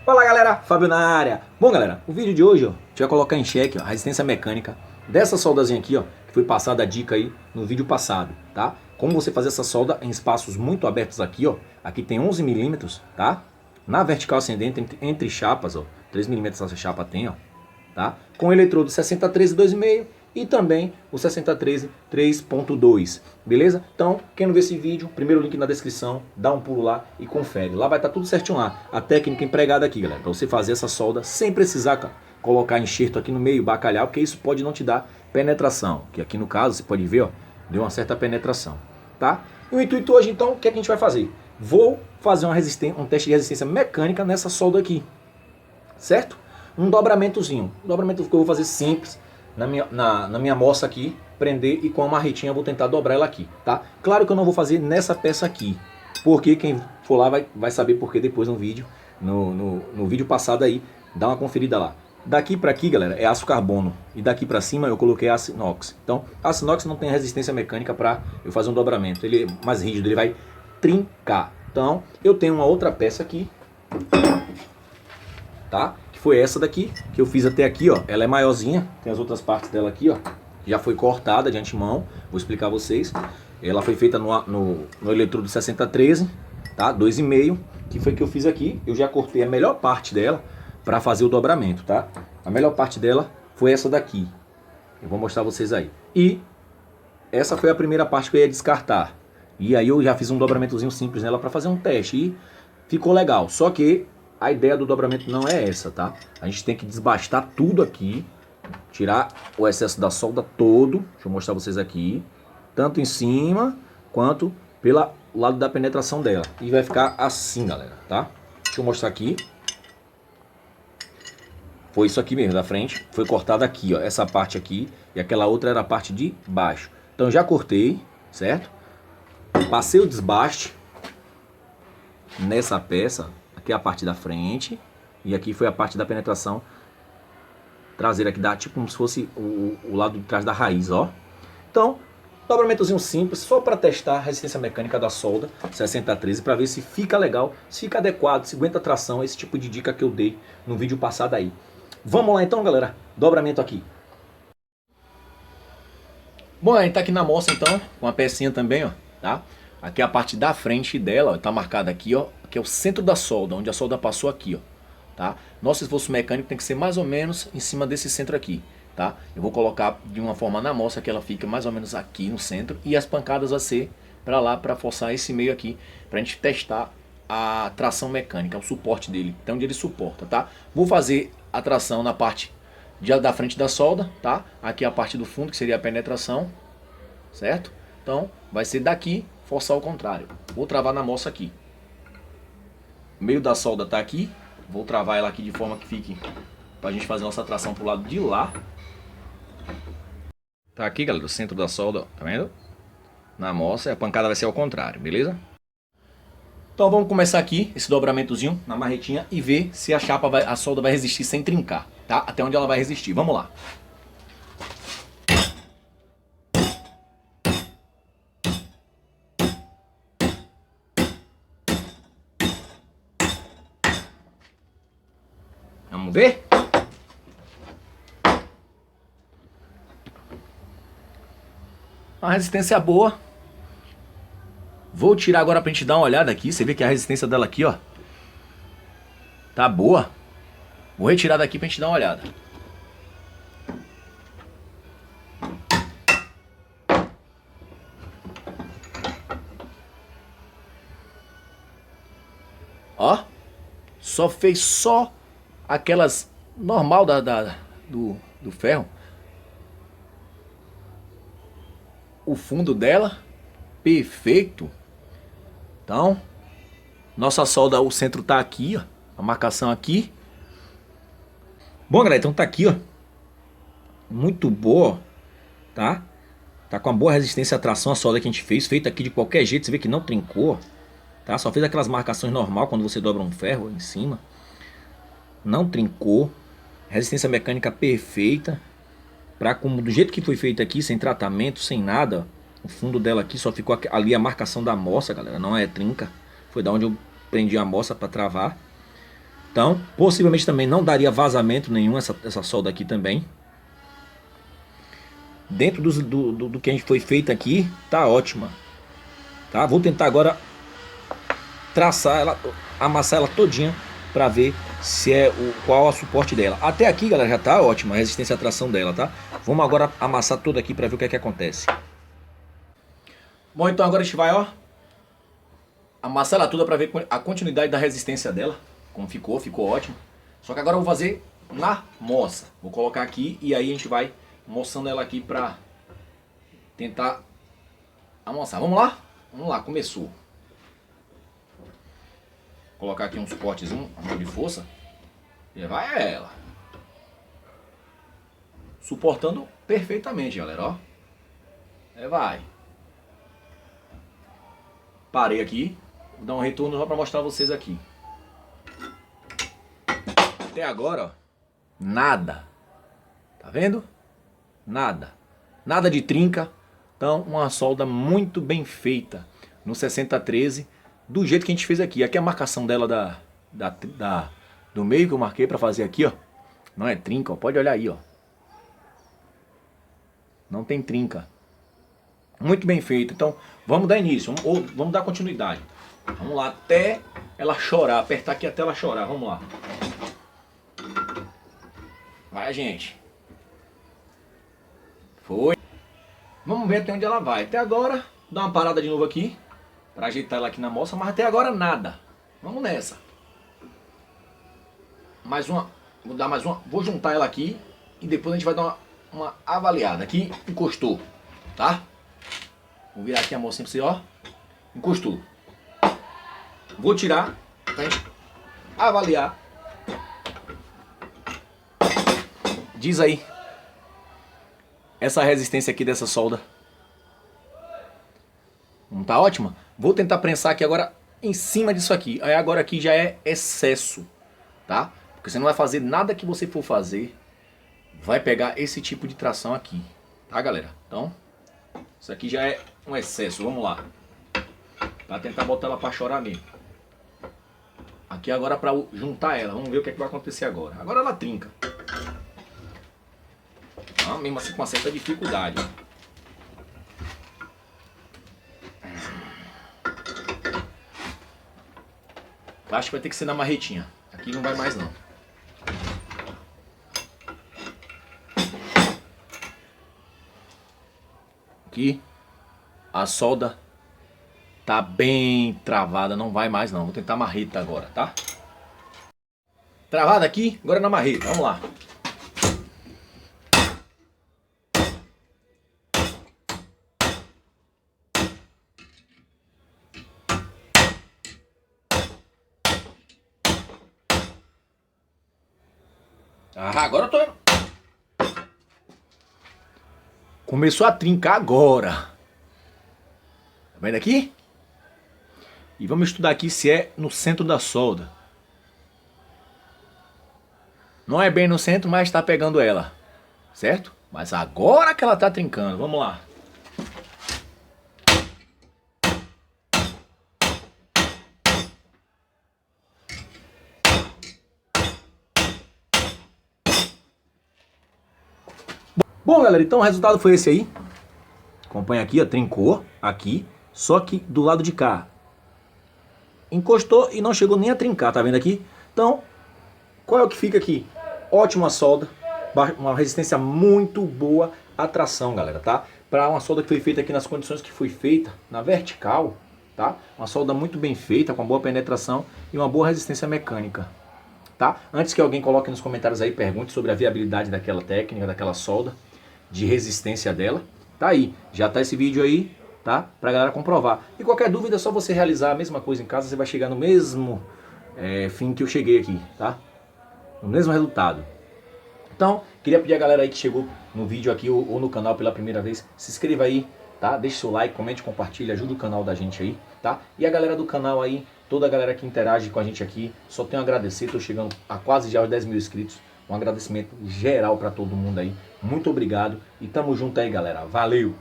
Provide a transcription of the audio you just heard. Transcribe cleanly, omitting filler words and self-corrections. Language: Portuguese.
Fala galera, Fábio na área. Bom galera, o vídeo de hoje, ó, a gente vai colocar em xeque a resistência mecânica dessa soldazinha aqui, ó, que foi passada a dica aí no vídeo passado, tá? Como você fazer essa solda em espaços muito abertos aqui, ó. Aqui tem 11 milímetros, tá? Na vertical ascendente, entre chapas, ó, 3 milímetros essa chapa tem, ó, tá? Com o eletrodo 6013 2,5 e também o 6013 3.2, beleza? Então, quem não vê esse vídeo, primeiro link na descrição, dá um pulo lá e confere. Lá vai estar tudo certinho lá, a técnica empregada aqui, galera, para você fazer essa solda sem precisar, cara, colocar enxerto aqui no meio, bacalhau, porque isso pode não te dar penetração, que aqui no caso, você pode ver, ó, deu uma certa penetração, tá? E o intuito hoje, então, o que é que a gente vai fazer? Vou fazer um teste de resistência mecânica nessa solda aqui, certo? Um dobramentozinho. Um dobramento que eu vou fazer simples na minha moça aqui, prender e com a marretinha eu vou tentar dobrar ela aqui, tá? Claro que eu não vou fazer nessa peça aqui, porque quem for lá vai saber porque depois no vídeo, no vídeo passado aí, dá uma conferida lá. Daqui para aqui, galera, é aço carbono e daqui para cima eu coloquei aço inox. Então, aço inox não tem resistência mecânica para eu fazer um dobramento, ele é mais rígido, ele vai trincar. Então, eu tenho uma outra peça aqui, tá? Foi essa daqui, que eu fiz até aqui, ó. Ela é maiorzinha, tem as outras partes dela aqui, ó. Já foi cortada de antemão, vou explicar a vocês. Ela foi feita no eletrodo 6013, tá? 2,5, que foi que eu fiz aqui. Eu já cortei a melhor parte dela para fazer o dobramento, tá? A melhor parte dela foi essa daqui. Eu vou mostrar a vocês aí. E essa foi a primeira parte que eu ia descartar. E aí eu já fiz um dobramentozinho simples nela para fazer um teste e ficou legal. Só que a ideia do dobramento não é essa, tá? A gente tem que desbastar tudo aqui, tirar o excesso da solda todo. Deixa eu mostrar vocês aqui. Tanto em cima, quanto pelo lado da penetração dela. E vai ficar assim, galera, tá? Deixa eu mostrar aqui. Foi isso aqui mesmo, da frente. Foi cortada aqui, ó. Essa parte aqui. E aquela outra era a parte de baixo. Então já cortei, certo? Passei o desbaste nessa peça. Aqui é a parte da frente e aqui foi a parte da penetração traseira, que dá tipo como se fosse o lado de trás da raiz, ó. Então, dobramentozinho simples, só para testar a resistência mecânica da solda 6013, para ver se fica legal, se fica adequado, se aguenta tração, esse tipo de dica que eu dei no vídeo passado aí. Vamos lá então, galera, dobramento aqui. Bom, a gente tá aqui na moça então, com a pecinha também, ó, tá? Aqui é a parte da frente dela, ó, tá marcada aqui, ó. Aqui é o centro da solda, onde a solda passou aqui, ó, tá? Nosso esforço mecânico tem que ser mais ou menos em cima desse centro aqui, tá? Eu vou colocar de uma forma na amostra que ela fica mais ou menos aqui no centro e as pancadas vai ser para lá, para forçar esse meio aqui, pra gente testar a tração mecânica, o suporte dele, até onde ele suporta, tá? Vou fazer a tração na parte da frente da solda, tá? Aqui é a parte do fundo, que seria a penetração, certo? Então, vai ser daqui, forçar ao contrário. Vou travar na amostra aqui. O meio da solda tá aqui. Vou travar ela aqui de forma que fique pra gente fazer nossa tração pro lado de lá. Tá aqui, galera, o centro da solda, ó, tá vendo? Na amostra, a pancada vai ser ao contrário, beleza? Então vamos começar aqui esse dobramentozinho na marretinha e ver se a solda vai resistir sem trincar, tá? Até onde ela vai resistir. Vamos lá. Vamos ver? Uma resistência boa. Vou tirar agora pra gente dar uma olhada aqui. Você vê que a resistência dela aqui, ó, tá boa. Vou retirar daqui pra gente dar uma olhada. Ó, só fez só aquelas normal do ferro. O fundo dela, perfeito. Então, nossa solda, o centro tá aqui, ó. A marcação aqui. Bom, galera, então tá aqui, ó. Muito boa, tá? Tá com uma boa resistência à tração a solda que a gente fez. Feita aqui de qualquer jeito, você vê que não trincou, tá? Só fez aquelas marcações normal quando você dobra um ferro em cima. Não trincou. Resistência mecânica perfeita. Do jeito que foi feito aqui, sem tratamento, sem nada. O fundo dela aqui só ficou ali a marcação da moça, galera. Não é trinca. Foi da onde eu prendi a moça para travar. Então, possivelmente também não daria vazamento nenhum essa solda aqui também. Dentro do que a gente foi feito aqui, tá ótima. Tá? Vou tentar agora traçar ela, amassar ela todinha para ver se é qual é o suporte dela. Até aqui, galera, já tá ótima a resistência à tração dela, tá? Vamos agora amassar toda aqui para ver o que é que acontece. Bom, então agora a gente vai, ó, amassar ela toda para ver a continuidade da resistência dela. Como ficou ótimo. Só que agora eu vou fazer na moça. Vou colocar aqui e aí a gente vai moçando ela aqui para tentar amassar. Vamos lá? Vamos lá, começou. Vou colocar aqui um suportezinho, um de força. E vai ela. Suportando perfeitamente, galera, ó. Vai. Parei aqui. Vou dar um retorno só para mostrar a vocês aqui. Até agora, ó, nada. Tá vendo? Nada. Nada de trinca. Então, uma solda muito bem feita no 6013, do jeito que a gente fez aqui. Aqui é a marcação dela do meio que eu marquei para fazer aqui, ó. Não é trinca, ó. Pode olhar aí, ó. Não tem trinca. Muito bem feito. Então, vamos dar início. Vamos dar continuidade. Vamos lá até ela chorar. Apertar aqui até ela chorar. Vamos lá. Vai, gente. Foi. Vamos ver até onde ela vai. Até agora, vou dar uma parada de novo aqui para ajeitar ela aqui na moça, mas até agora nada. Vamos nessa. Mais uma. Vou dar mais uma. Vou juntar ela aqui e depois a gente vai dar uma avaliada. Aqui encostou, tá? Vou virar aqui a moça pra você, ó. Encostou. Vou tirar pra gente avaliar. Diz aí. Essa resistência aqui dessa solda. Não tá ótima? Vou tentar prensar aqui agora em cima disso aqui. Aí agora aqui já é excesso, tá? Porque você não vai fazer nada que você for fazer. Vai pegar esse tipo de tração aqui. Tá, galera? Então, isso aqui já é um excesso. Vamos lá. Pra tentar botar ela pra chorar mesmo. Aqui agora pra juntar ela. Vamos ver o que é que vai acontecer agora. Agora ela trinca. Ah, mesmo assim com uma certa dificuldade. Acho que vai ter que ser na marretinha. Aqui não vai mais não. Aqui a solda tá bem travada, não vai mais não. Vou tentar a marreta agora, tá? Travada aqui, agora na marreta. Vamos lá. Ah, agora eu tô indo. Começou a trincar agora. Tá vendo aqui? E vamos estudar aqui se é no centro da solda. Não é bem no centro, mas tá pegando ela. Certo? Mas agora que ela tá trincando. Vamos lá. Bom, galera, então o resultado foi esse aí. Acompanha aqui, ó, trincou aqui, só que do lado de cá. Encostou e não chegou nem a trincar, tá vendo aqui? Então, qual é o que fica aqui? Ótima solda, uma resistência muito boa à tração, galera, tá? Para uma solda que foi feita aqui nas condições que foi feita, na vertical, tá? Uma solda muito bem feita, com boa penetração e uma boa resistência mecânica, tá? Antes que alguém coloque nos comentários aí, pergunte sobre a viabilidade daquela técnica, daquela solda, de resistência dela. Tá aí, já tá esse vídeo aí, tá? Pra galera comprovar. E qualquer dúvida é só você realizar a mesma coisa em casa, você vai chegar no mesmo fim que eu cheguei aqui, tá? No mesmo resultado. Então, queria pedir a galera aí que chegou no vídeo aqui ou no canal pela primeira vez, se inscreva aí, tá? Deixe seu like, comente, compartilhe, ajuda o canal da gente aí, tá? E a galera do canal aí, toda a galera que interage com a gente aqui, só tenho a agradecer, tô chegando a quase já aos 10 mil inscritos. Um agradecimento geral pra todo mundo aí. Muito obrigado e tamo junto aí, galera. Valeu!